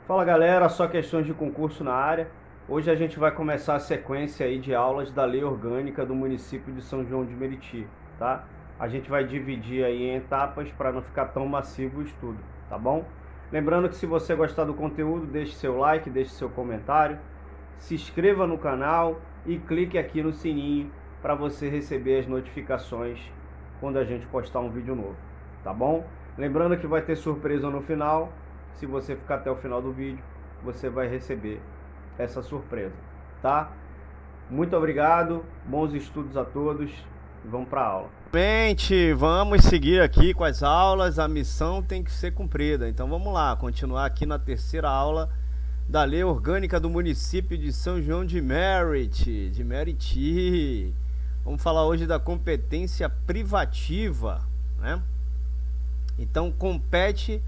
Fala galera, só questões de concurso na área. Hoje a gente vai começar a sequência aí de aulas da Lei Orgânica do município de São João de Meriti, tá? A gente vai dividir aí em etapas para não ficar tão massivo o estudo, tá bom? Lembrando que se você gostar do conteúdo, deixe seu like, deixe seu comentário, se inscreva no canal e clique aqui no sininho para você receber as notificações quando a gente postar um vídeo novo, tá bom? Lembrando que vai ter surpresa no final. Se você ficar até o final do vídeo, você vai receber essa surpresa, tá? Muito obrigado, bons estudos a todos e vamos para a aula. Gente, vamos seguir aqui com as aulas, a missão tem que ser cumprida. Então vamos lá, continuar aqui na terceira aula da Lei Orgânica do município de São João de Meriti. Vamos falar hoje da competência privativa, né? Então compete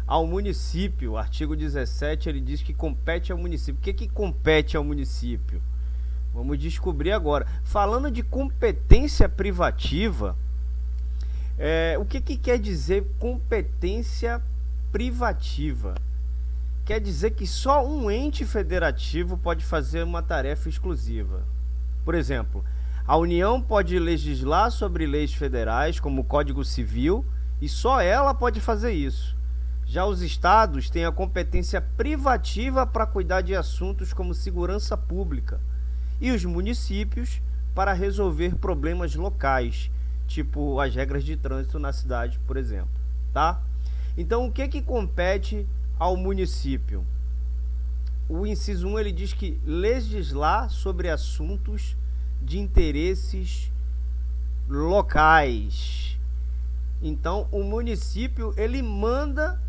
ao município. O artigo 17 ele diz que compete ao município. O que compete ao município? Vamos descobrir agora. Falando de competência privativa, o que quer dizer competência privativa? Quer dizer que só um ente federativo pode fazer uma tarefa exclusiva. Por exemplo, a União pode legislar sobre leis federais, como o Código Civil, e só ela pode fazer isso. Já os estados têm a competência privativa para cuidar de assuntos como segurança pública e os municípios para resolver problemas locais, tipo as regras de trânsito na cidade, por exemplo, tá? Então, o que compete ao município? O inciso 1 ele diz que legislar sobre assuntos de interesses locais. Então, o município ele manda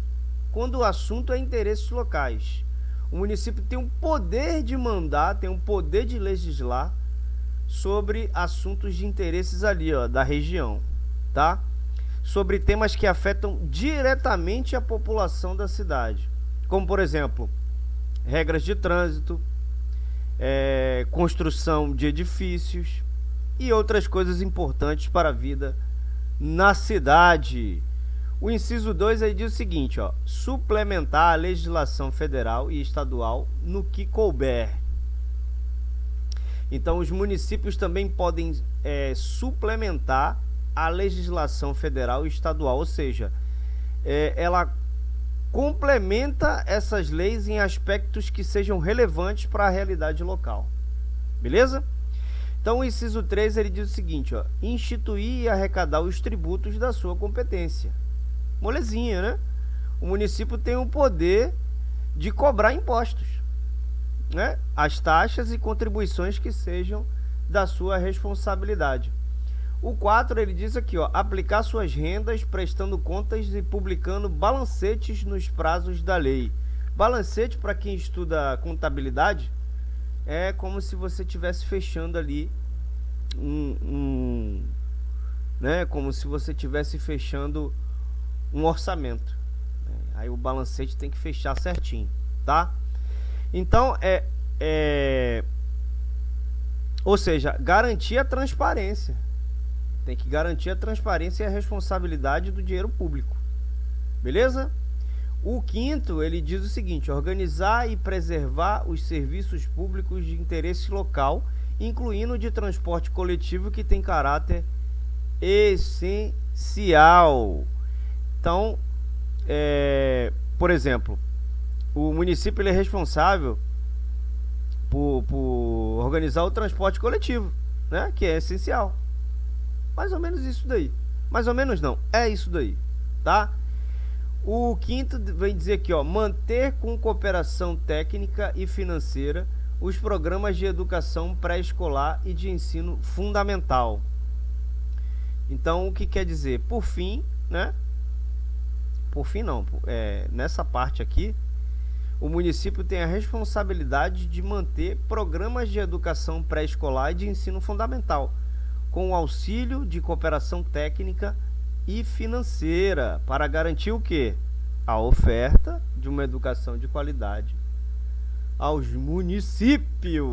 quando o assunto é interesses locais. O município tem um poder de mandar, tem um poder de legislar sobre assuntos de interesses ali, ó, da região, tá? Sobre temas que afetam diretamente a população da cidade. Como, por exemplo, regras de trânsito, construção de edifícios e outras coisas importantes para a vida na cidade. O inciso 2 aí diz o seguinte, ó, suplementar a legislação federal e estadual no que couber. Então, os municípios também podem suplementar a legislação federal e estadual, ou seja, ela complementa essas leis em aspectos que sejam relevantes para a realidade local. Beleza? Então, o inciso 3 ele diz o seguinte, ó, instituir e arrecadar os tributos da sua competência. Molezinha, né? O município tem o poder de cobrar impostos, né? As taxas e contribuições que sejam da sua responsabilidade. O 4 ele diz aqui, ó, aplicar suas rendas prestando contas e publicando balancetes nos prazos da lei. Balancete, para quem estuda contabilidade, é como se você estivesse fechando ali né? Como se você estivesse fechando um orçamento. Aí o balancete tem que fechar certinho, tá? Então, ou seja, garantir a transparência. Tem que garantir a transparência e a responsabilidade do dinheiro público. Beleza? O 5º, ele diz o seguinte, organizar e preservar os serviços públicos de interesse local, incluindo o de transporte coletivo que tem caráter essencial. Então, por exemplo, o município ele é responsável por organizar o transporte coletivo, né? Que é essencial. Mais ou menos isso daí. Mais ou menos não, é isso daí, tá? O 5º vem dizer aqui, ó, manter com cooperação técnica e financeira os programas de educação pré-escolar e de ensino fundamental. Então, o que quer dizer? Por fim, né? Por fim não, nessa parte aqui, o município tem a responsabilidade de manter programas de educação pré-escolar e de ensino fundamental, com o auxílio de cooperação técnica e financeira, para garantir o quê? A oferta de uma educação de qualidade aos municípios.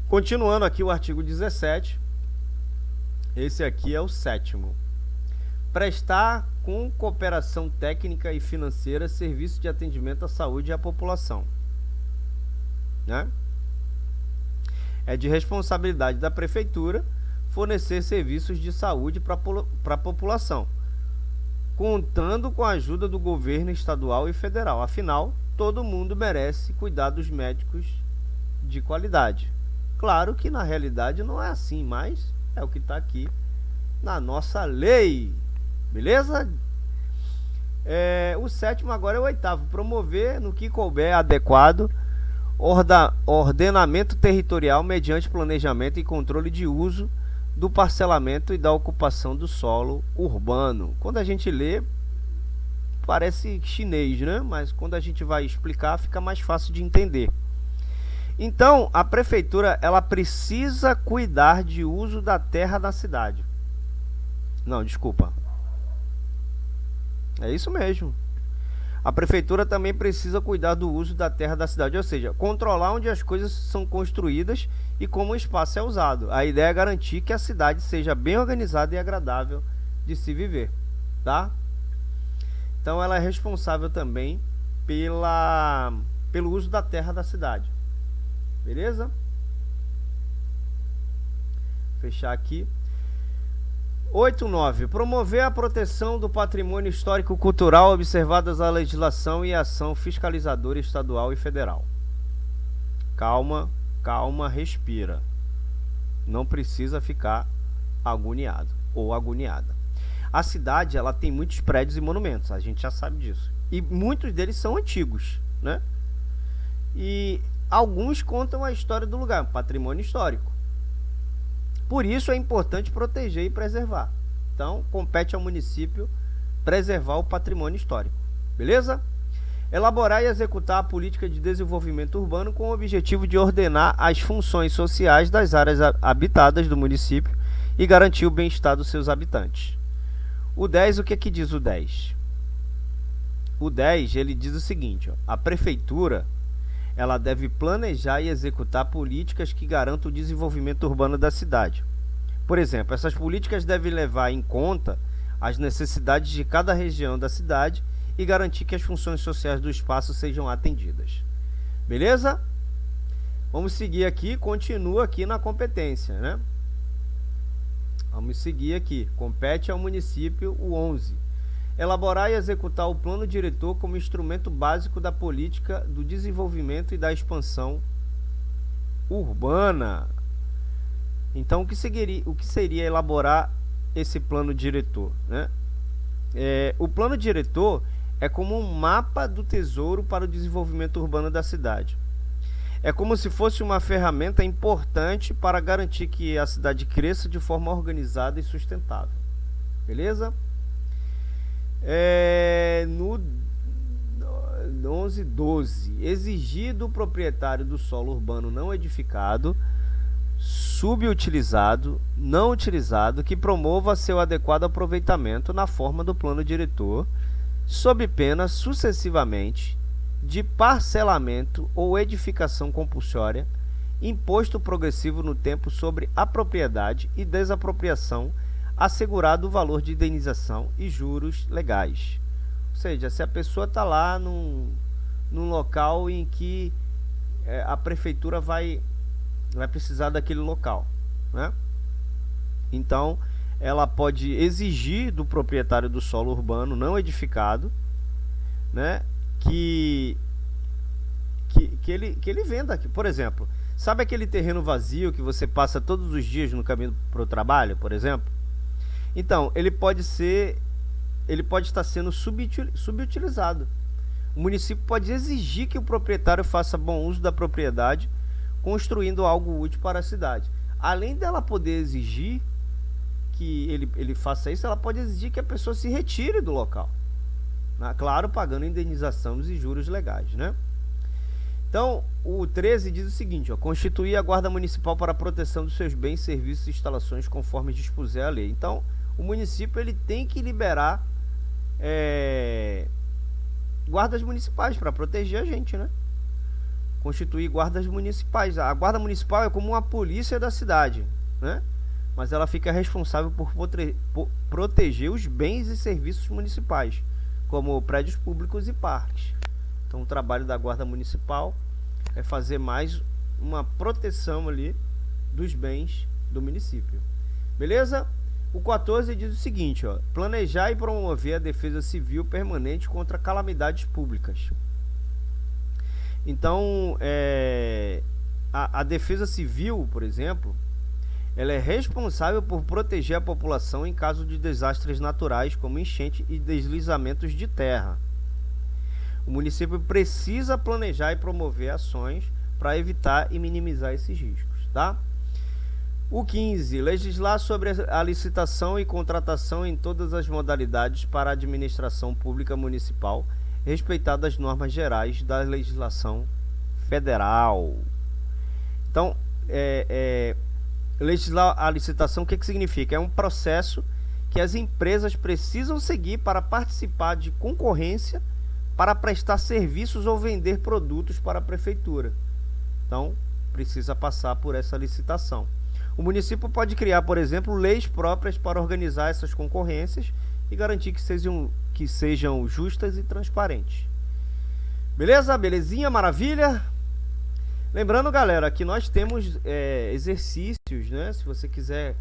Continuando aqui o artigo 17, esse aqui é o 7º. prestar com cooperação técnica e financeira serviço de atendimento à saúde e à população, né? É de responsabilidade da prefeitura fornecer serviços de saúde para a população, contando com a ajuda do governo estadual e federal. Afinal, todo mundo merece cuidados médicos de qualidade. Claro que na realidade não é assim, mas é o que está aqui na nossa lei. Beleza? O sétimo agora é o oitavo. Promover no que couber adequado ordenamento territorial mediante planejamento e controle de uso do parcelamento e da ocupação do solo urbano. Quando a gente lê, parece chinês, né? Mas quando a gente vai explicar, fica mais fácil de entender. Então, a prefeitura, ela precisa cuidar de uso da terra da cidade. Não, desculpa. É isso mesmo. A prefeitura também precisa cuidar do uso da terra da cidade, ou seja, controlar onde as coisas são construídas e como o espaço é usado. A ideia é garantir que a cidade seja bem organizada e agradável de se viver, tá? Então ela é responsável também pelo uso da terra da cidade. Beleza? Fechar aqui. 8.9. Promover a proteção do patrimônio histórico-cultural, observadas a legislação e a ação fiscalizadora estadual e federal. Calma, calma, respira. Não precisa ficar agoniado ou agoniada. A cidade, ela tem muitos prédios e monumentos, a gente já sabe disso. E muitos deles são antigos, né? E alguns contam a história do lugar, patrimônio histórico. Por isso é importante proteger e preservar. Então, compete ao município preservar o patrimônio histórico. Beleza? Elaborar e executar a política de desenvolvimento urbano com o objetivo de ordenar as funções sociais das áreas habitadas do município e garantir o bem-estar dos seus habitantes. O 10, o que é que diz o 10? O 10, ele diz o seguinte, ó, a prefeitura, ela deve planejar e executar políticas que garantam o desenvolvimento urbano da cidade. Por exemplo, essas políticas devem levar em conta as necessidades de cada região da cidade e garantir que as funções sociais do espaço sejam atendidas. Beleza? Vamos seguir aqui, continua aqui na competência, né? Vamos seguir aqui. Compete ao município o 11. Elaborar e executar o plano diretor como instrumento básico da política do desenvolvimento e da expansão urbana. Então, o que seria elaborar esse plano diretor, né? O plano diretor é como um mapa do tesouro para o desenvolvimento urbano da cidade. É como se fosse uma ferramenta importante para garantir que a cidade cresça de forma organizada e sustentável. Beleza? No 11.12, exigir do proprietário do solo urbano não edificado, subutilizado, não utilizado, que promova seu adequado aproveitamento na forma do plano diretor, sob pena, sucessivamente, de parcelamento ou edificação compulsória, imposto progressivo no tempo sobre a propriedade e desapropriação, assegurado o valor de indenização e juros legais. Ou seja, se a pessoa está lá num local em que a prefeitura vai precisar daquele local, né? Então, ela pode exigir do proprietário do solo urbano não edificado, né, que ele venda aqui. Por exemplo, sabe aquele terreno vazio que você passa todos os dias no caminho para o trabalho, por exemplo? Então, ele pode estar sendo subutilizado. O município pode exigir que o proprietário faça bom uso da propriedade, construindo algo útil para a cidade. Além dela poder exigir que ele faça isso, ela pode exigir que a pessoa se retire do local, né? Claro, pagando indenização e juros legais, né? Então, o 13 diz o seguinte, ó, constituir a guarda municipal para a proteção dos seus bens, serviços e instalações conforme dispuser a lei. Então, o município ele tem que liberar guardas municipais para proteger a gente, né? Constituir guardas municipais. A guarda municipal é como uma polícia da cidade, né? mas ela fica responsável por proteger os bens e serviços municipais, como prédios públicos e parques. Então o trabalho da Guarda Municipal é fazer mais uma proteção ali dos bens do município. Beleza? O 14 diz o seguinte, ó, planejar e promover a defesa civil permanente contra calamidades públicas. Então, a defesa civil, por exemplo, ela é responsável por proteger a população em caso de desastres naturais, como enchente e deslizamentos de terra. O município precisa planejar e promover ações para evitar e minimizar esses riscos, tá? O 15, legislar sobre a licitação e contratação em todas as modalidades para a administração pública municipal, respeitadas as normas gerais da legislação federal. Então, legislar a licitação, o que significa? É um processo que as empresas precisam seguir para participar de concorrência para prestar serviços ou vender produtos para a prefeitura. Então, precisa passar por essa licitação. O município pode criar, por exemplo, leis próprias para organizar essas concorrências e garantir que sejam justas e transparentes. Beleza? Belezinha? Maravilha? Lembrando, galera, que nós temos exercícios, né? Se você quiser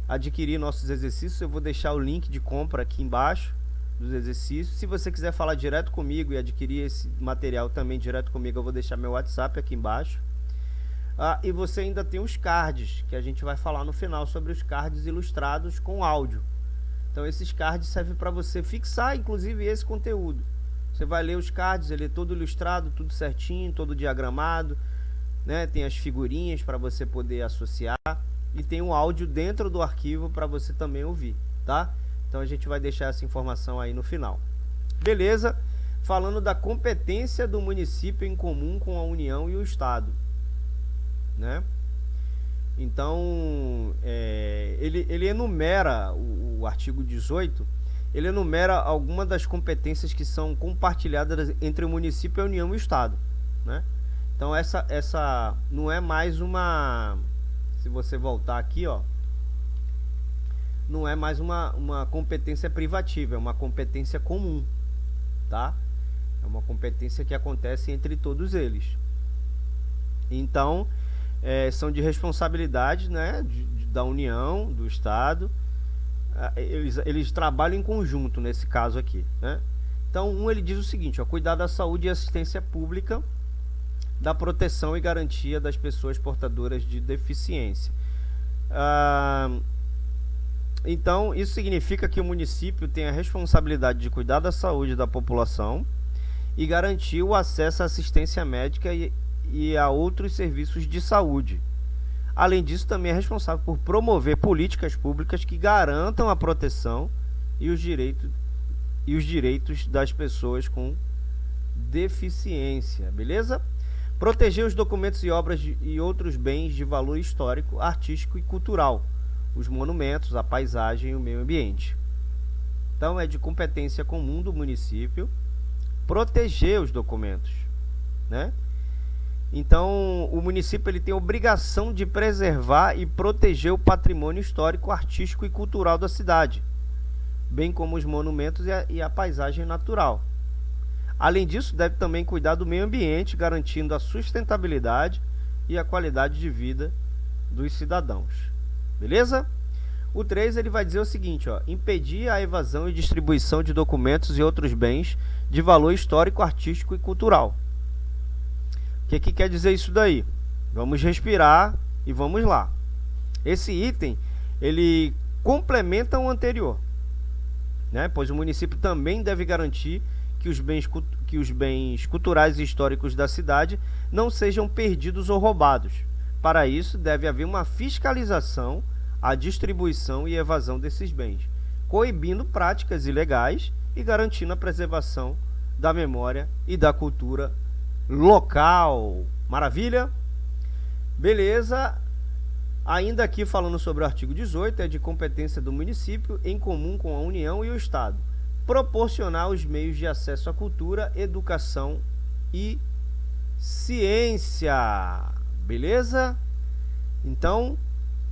adquirir nossos exercícios, eu vou deixar o link de compra aqui embaixo dos exercícios. Se você quiser falar direto comigo e adquirir esse material também direto comigo, eu vou deixar meu WhatsApp aqui embaixo. E você ainda tem os cards, que a gente vai falar no final sobre os cards ilustrados com áudio. Então esses cards servem para você fixar, inclusive, esse conteúdo. Você vai ler os cards, ele é todo ilustrado, tudo certinho, todo diagramado, né? Tem as figurinhas para você poder associar e tem um áudio dentro do arquivo para você também ouvir, tá? Então a gente vai deixar essa informação aí no final. Beleza? Falando da competência do município em comum com a União e o Estado, né? Então, ele enumera, o artigo 18, ele enumera algumas das competências que são compartilhadas entre o município, a União e o Estado, né? Então, essa não é mais uma... Se você voltar aqui, ó, não é mais uma competência privativa, é uma competência comum, tá? É uma competência que acontece entre todos eles. Então, são de responsabilidade, né, da União, do Estado. Eles trabalham em conjunto nesse caso aqui, né? Então, ele diz o seguinte, ó, cuidar da saúde e assistência pública, da proteção e garantia das pessoas portadoras de deficiência. Então, isso significa que o município tem a responsabilidade de cuidar da saúde da população e garantir o acesso à assistência médica e a outros serviços de saúde. Além disso, também é responsável por promover políticas públicas que garantam a proteção e os direitos das pessoas com deficiência, beleza? Proteger os documentos e obras e outros bens de valor histórico, artístico e cultural, os monumentos, a paisagem e o meio ambiente. Então, é de competência comum do município proteger os documentos, né? Então, o município ele tem a obrigação de preservar e proteger o patrimônio histórico, artístico e cultural da cidade, bem como os monumentos e a paisagem natural. Além disso, deve também cuidar do meio ambiente, garantindo a sustentabilidade e a qualidade de vida dos cidadãos. Beleza? O 3 ele vai dizer o seguinte, ó, impedir a evasão e distribuição de documentos e outros bens de valor histórico, artístico e cultural. O que quer dizer isso daí? Vamos respirar e vamos lá. Esse item, ele complementa o anterior, né? Pois o município também deve garantir que os bens culturais e históricos da cidade não sejam perdidos ou roubados. Para isso, deve haver uma fiscalização, a distribuição e evasão desses bens, coibindo práticas ilegais e garantindo a preservação da memória e da cultura local. Maravilha? Beleza? Ainda aqui falando sobre o artigo 18, é de competência do município, em comum com a União e o Estado, proporcionar os meios de acesso à cultura, educação e ciência. Beleza? Então,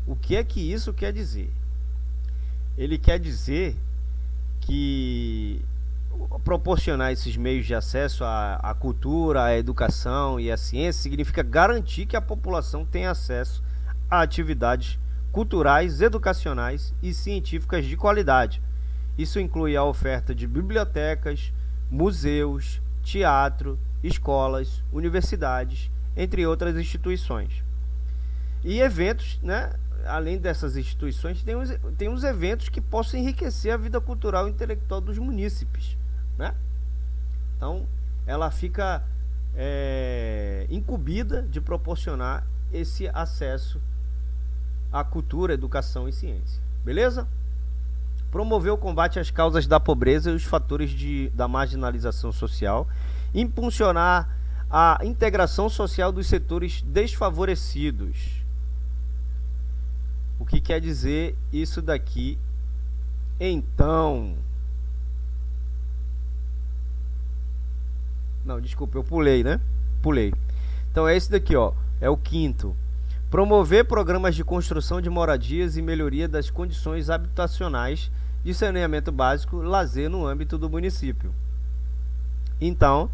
O que é que isso quer dizer? Ele quer dizer que proporcionar esses meios de acesso à cultura, à educação e à ciência significa garantir que a população tenha acesso a atividades culturais, educacionais e científicas de qualidade. Isso inclui a oferta de bibliotecas, museus, teatro, escolas, universidades, entre outras instituições. E eventos, né? Além dessas instituições, tem uns eventos que possam enriquecer a vida cultural e intelectual dos munícipes, né? Então, ela fica incumbida de proporcionar esse acesso à cultura, educação e ciência. Beleza? Promover o combate às causas da pobreza e os fatores da marginalização social. Impulsionar a integração social dos setores desfavorecidos. O que quer dizer isso daqui? Então... Não, desculpa, eu pulei, né? Pulei. Então é esse daqui, ó. É o quinto. Promover programas de construção de moradias e melhoria das condições habitacionais de saneamento básico, lazer no âmbito do município. Então,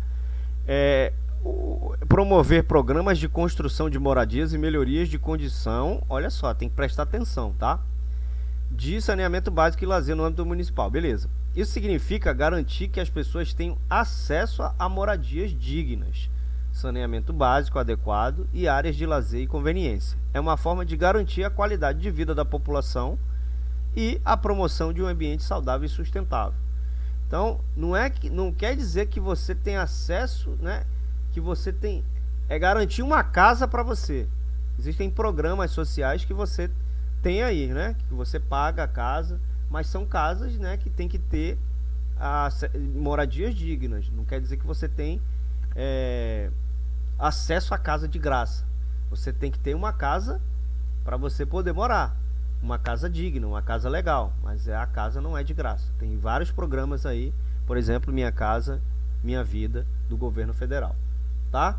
promover programas de construção de moradias e melhorias de condição, olha só, tem que prestar atenção, tá? De saneamento básico e lazer no âmbito municipal, beleza. Isso significa garantir que as pessoas tenham acesso a moradias dignas, saneamento básico adequado e áreas de lazer e conveniência. É uma forma de garantir a qualidade de vida da população e a promoção de um ambiente saudável e sustentável. Então, não quer dizer que você tem acesso, né? Que você tem... É garantir uma casa para você. Existem programas sociais que você tem aí, né? Que você paga a casa, mas são casas, né? Que tem que ter moradias dignas. Não quer dizer que você tem acesso à casa de graça. Você tem que ter uma casa para você poder morar. Uma casa digna, uma casa legal, mas a casa não é de graça. Tem vários programas aí, por exemplo, Minha Casa, Minha Vida, do governo federal, tá?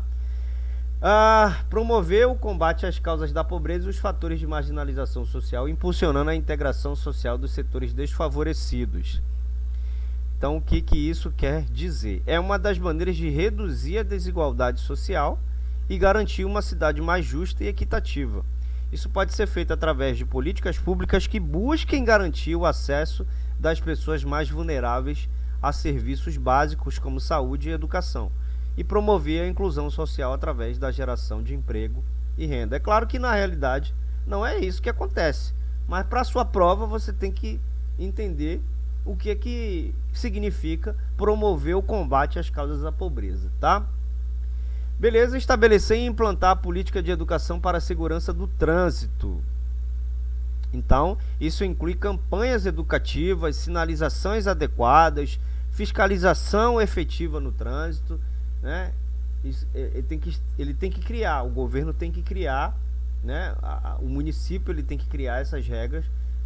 Promover o combate às causas da pobreza e os fatores de marginalização social, impulsionando a integração social dos setores desfavorecidos. Então, o que isso quer dizer? É uma das maneiras de reduzir a desigualdade social e garantir uma cidade mais justa e equitativa. Isso pode ser feito através de políticas públicas que busquem garantir o acesso das pessoas mais vulneráveis a serviços básicos como saúde e educação, e promover a inclusão social através da geração de emprego e renda. É claro que na realidade não é isso que acontece, mas para a sua prova você tem que entender o que significa promover o combate às causas da pobreza, tá? Beleza, estabelecer e implantar a política de educação para a segurança do trânsito. Então, isso inclui campanhas educativas, sinalizações adequadas, fiscalização efetiva no trânsito, né? Ele tem que criar, o governo tem que criar, né? O município ele tem que criar essas regras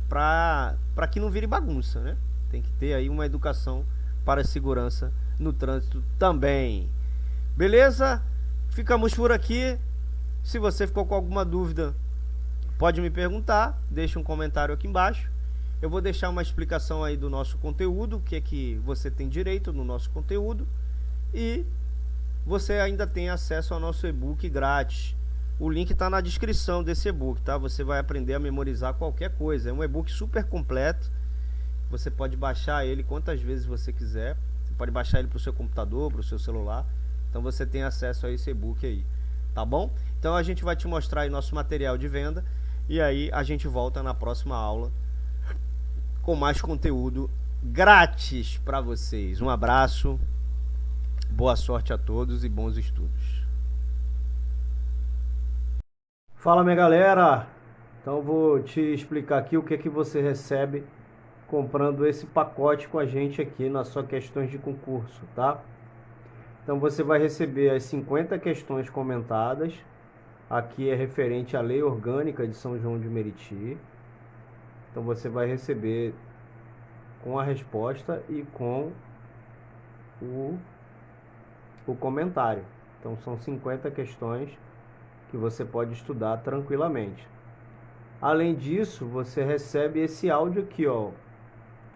para que não vire bagunça, né? Tem que ter aí uma educação para a segurança no trânsito também. Beleza? Ficamos por aqui. Se você ficou com alguma dúvida, pode me perguntar, deixa um comentário aqui embaixo. Eu vou deixar uma explicação aí do nosso conteúdo, o que é que você tem direito no nosso conteúdo, e você ainda tem acesso ao nosso e-book grátis. O link está na descrição desse e-book, tá? Você vai aprender a memorizar qualquer coisa. É um e-book super completo. Você pode baixar ele quantas vezes você quiser. Você pode baixar ele para o seu computador, para o seu celular. Então você tem acesso a esse e-book aí, tá bom? Então a gente vai te mostrar aí nosso material de venda. E aí a gente volta na próxima aula com mais conteúdo grátis para vocês. Um abraço, boa sorte a todos e bons estudos. Fala, minha galera! Então vou te explicar aqui o que é que você recebe comprando esse pacote com a gente aqui nas suas questões de concurso, tá? Então você vai receber as 50 questões comentadas. Aqui é referente à Lei Orgânica de São João de Meriti. Então você vai receber com a resposta e com o comentário. Então são 50 questões que você pode estudar tranquilamente. Além disso, você recebe esse áudio aqui, ó.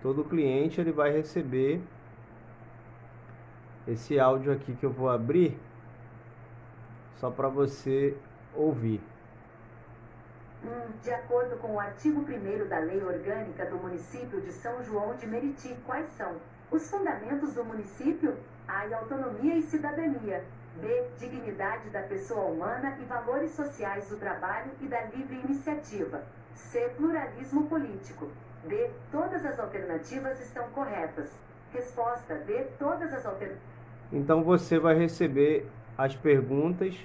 Todo cliente ele vai receber esse áudio aqui que eu vou abrir só para você ouvir. De acordo com o artigo 1º da Lei Orgânica do Município de São João de Meriti, quais são os fundamentos do município? A. Autonomia e cidadania. B. Dignidade da pessoa humana e valores sociais do trabalho e da livre iniciativa. C. Pluralismo político. D. Todas as alternativas estão corretas. Resposta D. Todas as alternativas. Então você vai receber as perguntas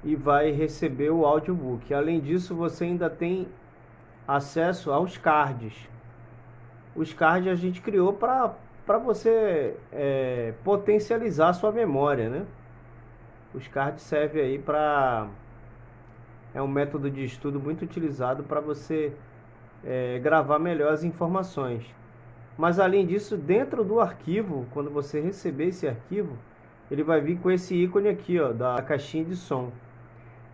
e vai receber o audiobook. Além disso, você ainda tem acesso aos cards. Os cards a gente criou para você potencializar a sua memória, né? Os cards servem aí para... É um método de estudo muito utilizado para você gravar melhor as informações. Mas além disso, dentro do arquivo, quando você receber esse arquivo, ele vai vir com esse ícone aqui, ó, da caixinha de som.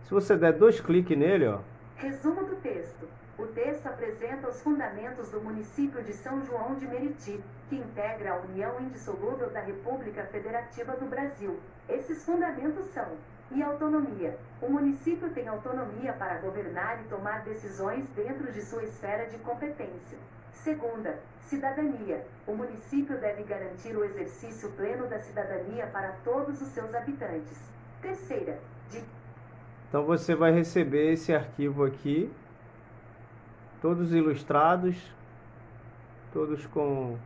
Se você der 2 cliques nele, ó. Resumo do texto. O texto apresenta os fundamentos do município de São João de Meriti, que integra a União Indissolúvel da República Federativa do Brasil. Esses fundamentos são: e autonomia. O município tem autonomia para governar e tomar decisões dentro de sua esfera de competência. Segunda, cidadania. O município deve garantir o exercício pleno da cidadania para todos os seus habitantes. Terceira, Então você vai receber esse arquivo aqui, todos ilustrados, todos com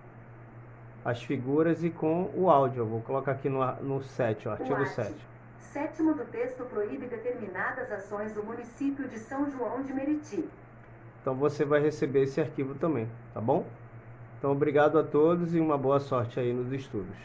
as figuras e com o áudio. Eu vou colocar aqui no 7, ó, artigo 7. Sétimo do texto proíbe determinadas ações do município de São João de Meriti. Então você vai receber esse arquivo também, tá bom? Então obrigado a todos e uma boa sorte aí nos estudos.